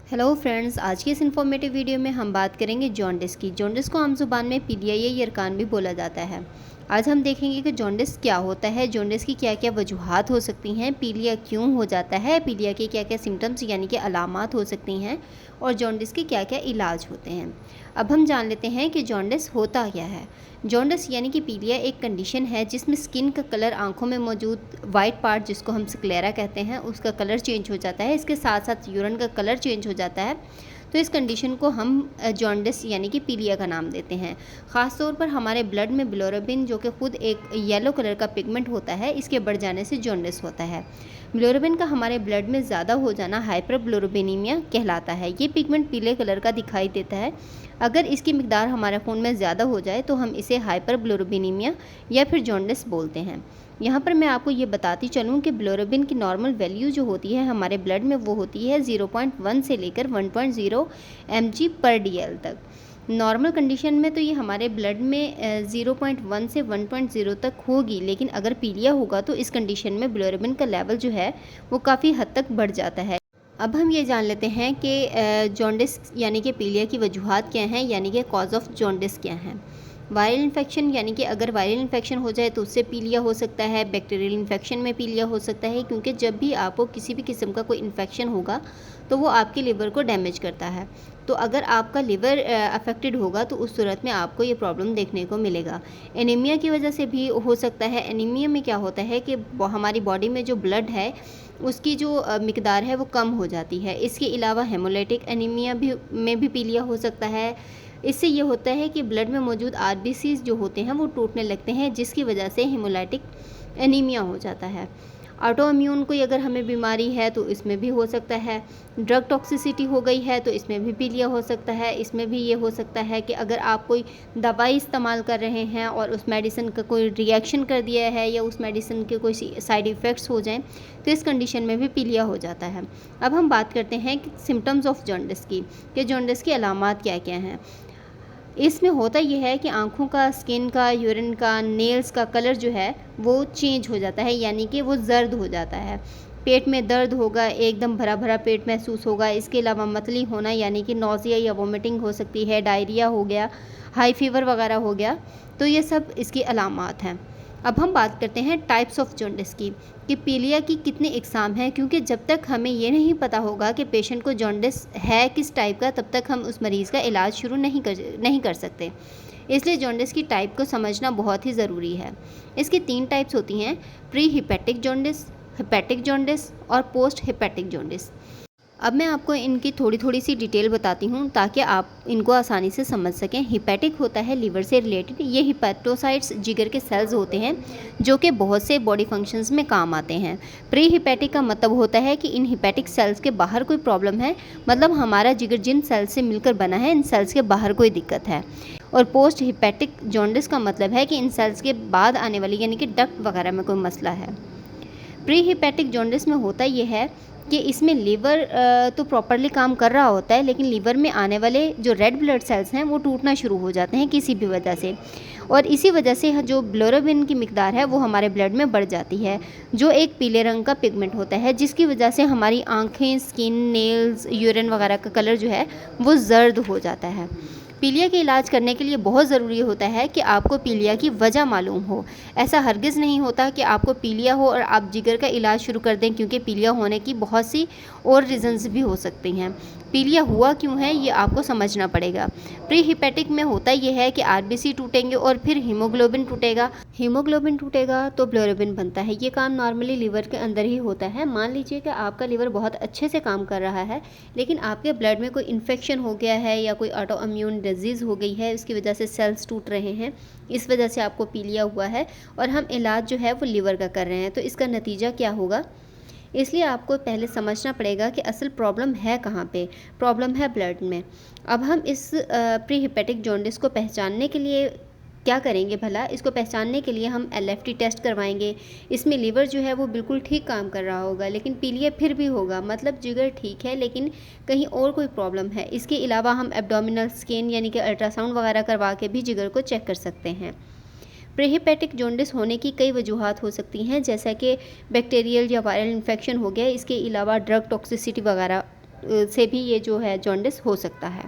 Hello friends, आज की इस इन्फॉर्मेटिव वीडियो में हम बात करेंगे जॉन्डिस की। जॉन्डिस को आम जुबान में पीलिया या यरकान भी बोला जाता है। आज हम देखेंगे कि जॉन्डिस क्या होता है, जॉन्डिस की क्या क्या वजूहात हो सकती हैं, पीलिया क्यों हो जाता है, पीलिया के क्या क्या सिम्टम्स यानी कि अलामात हो सकती हैं और जॉन्डिस के क्या क्या इलाज होते हैं। अब हम जान लेते हैं कि जॉन्डिस होता क्या है। जॉन्डिस यानी कि पीलिया एक कंडीशन है जिसमें स्किन का कलर, आंखों में मौजूद वाइट पार्ट जिसको हम स्क्लेरा कहते हैं, उसका कलर चेंज हो जाता है। इसके साथ साथ यूरिन का कलर चेंज हो जाता है। तो इस कंडीशन को हम जॉन्डिस यानी कि पीलिया का नाम देते हैं। ख़ास तौर पर हमारे ब्लड में बिलोरुबिन, जो कि खुद एक येलो कलर का पिगमेंट होता है, इसके बढ़ जाने से जॉन्डिस होता है। बिलोरुबिन का हमारे ब्लड में ज़्यादा हो जाना हाइपरबिलोरुबिनीमिया कहलाता है। ये पिगमेंट पीले कलर का दिखाई देता है। अगर इसकी मिकदार हमारे खून में ज़्यादा हो जाए तो हम इसे हाइपरबिलोरुबिनीमिया या फिर जॉन्डिस बोलते हैं। यहाँ पर मैं आपको ये बताती चलूँ कि बिलोरुबिन की नॉर्मल वैल्यू जो होती है हमारे ब्लड में, वो होती है 0.1 से लेकर 1.0 mg/dl तक। नॉर्मल कंडीशन में तो ये हमारे ब्लड में 0.1 से 1.0 तक होगी, लेकिन अगर पीलिया होगा तो इस कंडीशन में बिलोरुबिन का लेवल जो है वो काफ़ी हद तक बढ़ जाता है। अब हम ये जान लेते हैं कि जॉन्डिस यानी कि पीलिया की वजूहात क्या हैं, यानी कि कॉज ऑफ जॉन्डिस क्या हैं। वायरल इन्फेक्शन, यानी कि अगर वायरल इन्फेक्शन हो जाए तो उससे पीलिया हो सकता है। बैक्टीरियल इन्फेक्शन में पीलिया हो सकता है, क्योंकि जब भी आपको किसी भी किस्म का कोई इन्फेक्शन होगा तो वो आपके लिवर को डैमेज करता है। तो अगर आपका लिवर अफेक्टेड होगा तो उस सूरत में आपको ये प्रॉब्लम देखने को मिलेगा। एनीमिया की वजह से भी हो सकता है। एनीमिया में क्या होता है कि हमारी बॉडी में जो ब्लड है उसकी जो मिकदार है वो कम हो जाती है। इसके अलावा हेमोलाइटिक एनीमिया भी पीलिया हो सकता है। इससे ये होता है कि ब्लड में मौजूद आरबीसीज जो होते हैं वो टूटने लगते हैं, जिसकी वजह से हेमोलाइटिक एनीमिया हो जाता है। ऑटो इम्यून कोई अगर हमें बीमारी है तो इसमें भी हो सकता है। ड्रग टॉक्सिसिटी हो गई है तो इसमें भी पीलिया हो सकता है। इसमें भी ये हो सकता है कि अगर आप कोई दवाई इस्तेमाल कर रहे हैं और उस मेडिसिन का कोई रिएक्शन कर दिया है या उस मेडिसिन के कोई साइड इफ़ेक्ट्स हो जाएं तो इस कंडीशन में भी पीलिया हो जाता है। अब हम बात करते हैं कि सिम्टम्स ऑफ जॉन्डिस की, कि जॉन्डिस की अलामात क्या क्या हैं। इसमें होता यह है कि आँखों का, स्किन का, यूरिन का, नेल्स का कलर जो है वो चेंज हो जाता है, यानी कि वो जर्द हो जाता है। पेट में दर्द होगा, एकदम भरा भरा पेट महसूस होगा। इसके अलावा मतली होना, यानी कि नौजिया या वोमिटिंग हो सकती है। डायरिया हो गया, हाई फीवर वगैरह हो गया। तो ये सब इसकी अलामात हैं। अब हम बात करते हैं टाइप्स ऑफ जॉन्डिस की, कि पीलिया की कितने इकसाम हैं, क्योंकि जब तक हमें ये नहीं पता होगा कि पेशेंट को जॉन्डिस है किस टाइप का, तब तक हम उस मरीज़ का इलाज शुरू नहीं कर सकते। इसलिए जॉन्डिस की टाइप को समझना बहुत ही ज़रूरी है। इसकी 3 टाइप्स होती हैं: pre hepatic jaundice, hepatic jaundice और पोस्ट हिपैटिक जॉन्डिस। अब मैं आपको इनकी थोड़ी थोड़ी सी डिटेल बताती हूँ ताकि आप इनको आसानी से समझ सकें। हिपैटिक होता है लीवर से रिलेटेड। ये हिपैटोसाइट्स जिगर के सेल्स होते हैं जो कि बहुत से बॉडी फंक्शंस में काम आते हैं। प्री हिपैटिक का मतलब होता है कि इन हिपैटिक सेल्स के बाहर कोई प्रॉब्लम है, मतलब हमारा जिगर जिन सेल्स से मिलकर बना है, इन सेल्स के बाहर कोई दिक्कत है। और पोस्ट हिपैटिक जॉन्डिस का मतलब है कि इन सेल्स के बाद आने वाली, यानी कि डक्ट वगैरह में कोई मसला है। प्री हिपैटिक जॉन्डिस में होता यह है कि इसमें लीवर तो प्रॉपरली काम कर रहा होता है, लेकिन लीवर में आने वाले जो रेड ब्लड सेल्स हैं वो टूटना शुरू हो जाते हैं किसी भी वजह से, और इसी वजह से जो बिलोरुबिन की मिकदार है वो हमारे ब्लड में बढ़ जाती है, जो एक पीले रंग का पिगमेंट होता है, जिसकी वजह से हमारी आँखें, स्किन, नेल्स, यूरिन वगैरह का कलर जो है वो जर्द हो जाता है। पीलिया के इलाज करने के लिए बहुत ज़रूरी होता है कि आपको पीलिया की वजह मालूम हो। ऐसा हरगिज़ नहीं होता कि आपको पीलिया हो और आप जिगर का इलाज शुरू कर दें, क्योंकि पीलिया होने की बहुत सी और रीज़न्स भी हो सकती हैं। पीलिया हुआ क्यों है ये आपको समझना पड़ेगा। प्री हिपैटिक में होता यह है कि आरबीसी टूटेंगे और फिर हीमोग्लोबिन टूटेगा। हीमोग्लोबिन टूटेगा तो बिलोरुबिन बनता है। ये काम नॉर्मली लीवर के अंदर ही होता है। मान लीजिए कि आपका लीवर बहुत अच्छे से काम कर रहा है, लेकिन आपके ब्लड में कोई इन्फेक्शन हो गया है या कोई ऑटो इम्यून डिजीज़ हो गई है, इसकी वजह से सेल्स टूट रहे हैं, इस वजह से आपको पीलिया हुआ है और हम इलाज जो है वो लीवर का कर रहे हैं, तो इसका नतीजा क्या होगा। इसलिए आपको पहले समझना पड़ेगा कि असल प्रॉब्लम है कहाँ पे। प्रॉब्लम है ब्लड में। अब हम इस प्री हिपैटिक जॉन्डिस को पहचानने के लिए क्या करेंगे भला। इसको पहचानने के लिए हम एलएफटी टेस्ट करवाएंगे। इसमें लीवर जो है वो बिल्कुल ठीक काम कर रहा होगा, लेकिन पीलिया फिर भी होगा, मतलब जिगर ठीक है लेकिन कहीं और कोई प्रॉब्लम है। इसके अलावा हम एब्डोमिनल स्कैन यानी कि अल्ट्रासाउंड वगैरह करवा के भी जिगर को चेक कर सकते हैं। प्रीहिपैटिक जॉन्डिस होने की कई वजूहात हो सकती हैं, जैसा कि बैक्टीरियल या वायरल इन्फेक्शन हो गया। इसके अलावा ड्रग टॉक्सिसिटी वगैरह से भी ये जो है जॉन्डिस हो सकता है।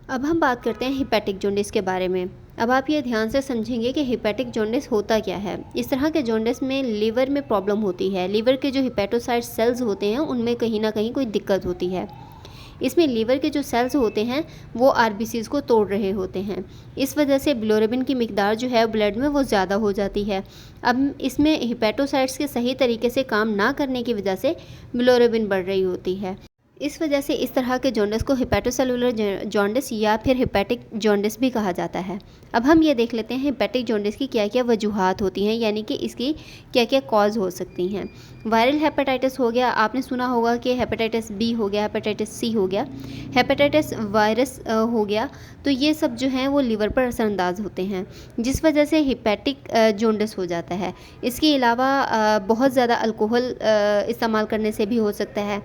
अब हम बात करते हैं हिपैटिक जॉन्डिस के बारे में। अब आप ये ध्यान से समझेंगे कि हिपैटिक जॉन्डिस होता क्या है। इस तरह के जॉन्डिस में लीवर में प्रॉब्लम होती है। लीवर के जो हिपैटोसाइट सेल्स होते हैं उनमें कहीं ना कहीं कोई दिक्कत होती है। इसमें लीवर के जो सेल्स होते हैं वो आरबीसीज़ को तोड़ रहे होते हैं। इस वजह से बिलोरुबिन की मिकदार जो है ब्लड में वो ज़्यादा हो जाती है। अब इसमें हिपैटोसाइट्स के सही तरीके से काम ना करने की वजह से बिलोरुबिन बढ़ रही होती है। इस वजह से इस तरह के जॉन्डिस को हिपैटोसेलुलर जॉन्डिस या फिर हिपैटिक जॉन्डिस भी कहा जाता है। अब हम ये देख लेते हैं हिपैटिक जॉन्डिस की क्या क्या वजूहात होती हैं, यानी कि इसकी क्या क्या कॉज हो सकती हैं। वायरल हेपेटाइटिस हो गया, आपने सुना होगा कि हेपेटाइटिस बी हो गया, हेपेटाइटिस सी हो गया, हेपेटाइटिस वायरस हो गया। तो ये सब जो हैं वो लीवर पर असरअंदाज होते हैं, जिस वजह से हिपैटिक जॉन्डिस हो जाता है। इसके अलावा बहुत ज़्यादा अल्कोहल इस्तेमाल करने से भी हो सकता है।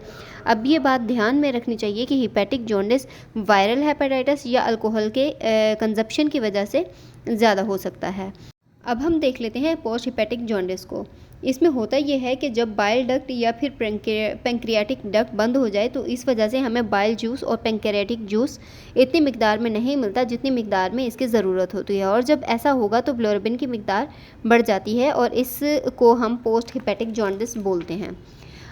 अब ये बात ध्यान में रखनी चाहिए कि हिपैटिक जॉन्डिस वायरल हेपेटाइटिस या अल्कोहल के कंजप्शन की वजह से ज़्यादा हो सकता है। अब हम देख लेते हैं पोस्ट हिपैटिक जॉन्डिस को। इसमें होता ये है कि जब बाइल डक्ट या फिर पेंक्रियाटिक डक्ट बंद हो जाए तो इस वजह से हमें बाइल जूस और पेंक्रियाटिक जूस इतनी मिकदार में नहीं मिलता जितनी मिकदार में इसकी ज़रूरत होती है, और जब ऐसा होगा तो बिलोरुबिन की मिकदार बढ़ जाती है और इसको हम पोस्ट हिपैटिक जॉन्डिस बोलते हैं।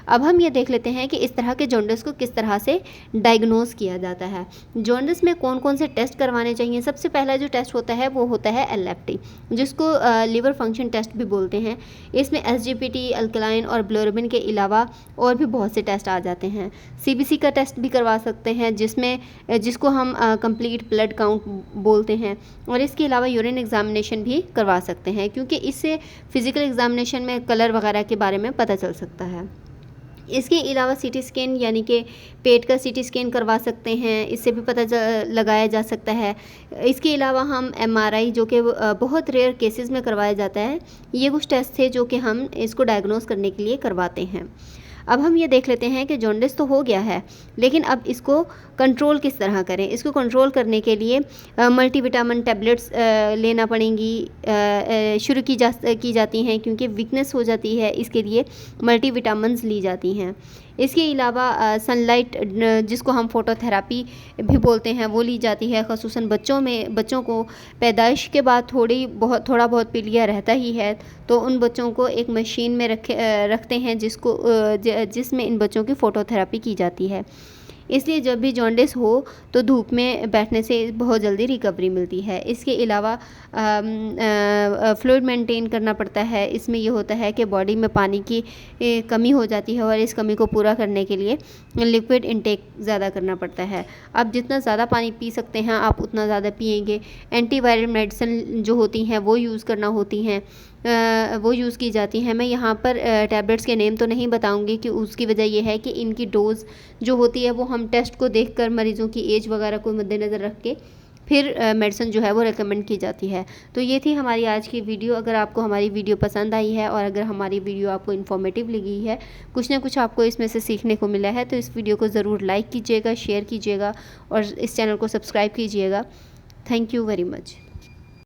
अब हम ये देख लेते हैं कि इस तरह के जॉन्डिस को किस तरह से डायग्नोज किया जाता है। जॉन्डिस में कौन कौन से टेस्ट करवाने चाहिए। सबसे पहला जो टेस्ट होता है वो होता है LFT, जिसको लीवर फंक्शन टेस्ट भी बोलते हैं। इसमें SGPT, अल्कलाइन और बिलोरुबिन के अलावा और भी बहुत से टेस्ट आ जाते हैं। CBC का टेस्ट भी करवा सकते हैं, जिसको हम कंप्लीट ब्लड काउंट बोलते हैं, और इसके अलावा यूरिन एग्जामिनेशन भी करवा सकते हैं, क्योंकि इससे फिजिकल एग्जामिनेशन में कलर वगैरह के बारे में पता चल सकता है। इसके अलावा CT स्कैन यानी कि पेट का CT स्कैन करवा सकते हैं, इससे भी पता लगाया जा सकता है। इसके अलावा हम MRI, जो कि बहुत रेयर केसेस में करवाया जाता है, ये कुछ टेस्ट थे जो कि हम इसको डायग्नोस करने के लिए करवाते हैं। अब हम ये देख लेते हैं कि जॉन्डिस तो हो गया है, लेकिन अब इसको कंट्रोल किस तरह करें। इसको कंट्रोल करने के लिए मल्टीविटामिन टैबलेट्स लेना पड़ेंगी, शुरू की जाती हैं, क्योंकि वीकनेस हो जाती है, इसके लिए मल्टीविटामिन्स ली जाती हैं। इसके अलावा सनलाइट, जिसको हम फोटोथेरापी भी बोलते हैं, वो ली जाती है। ख़ुसूसन बच्चों को पैदाइश के बाद थोड़ा बहुत पीलिया रहता ही है, तो उन बच्चों को एक मशीन में रखते हैं जिसमें इन बच्चों की फ़ोटोथेरापी की जाती है। इसलिए जब भी जॉन्डिस हो तो धूप में बैठने से बहुत जल्दी रिकवरी मिलती है। इसके अलावा फ्लूइड मेंटेन करना पड़ता है। इसमें ये होता है कि बॉडी में पानी की कमी हो जाती है, और इस कमी को पूरा करने के लिए लिक्विड इंटेक ज़्यादा करना पड़ता है। आप जितना ज़्यादा पानी पी सकते हैं आप उतना ज़्यादा पिएंगे। एंटीवायरल मेडिसिन जो होती हैं वो यूज़ वो यूज़ की जाती हैं। मैं यहाँ पर टैबलेट्स के नेम तो नहीं बताऊंगी, कि उसकी वजह यह है कि इनकी डोज़ जो होती है वो हम टेस्ट को देखकर मरीज़ों की एज वगैरह को मद्देनज़र रख के फिर मेडिसिन जो है वो रेकमेंड की जाती है। तो ये थी हमारी आज की वीडियो। अगर आपको हमारी वीडियो पसंद आई है और अगर हमारी वीडियो आपको इन्फॉर्मेटिव लगी है, कुछ ना कुछ आपको इसमें से सीखने को मिला है, तो इस वीडियो को ज़रूर लाइक कीजिएगा, शेयर कीजिएगा और इस चैनल को सब्सक्राइब कीजिएगा। Thank you very much.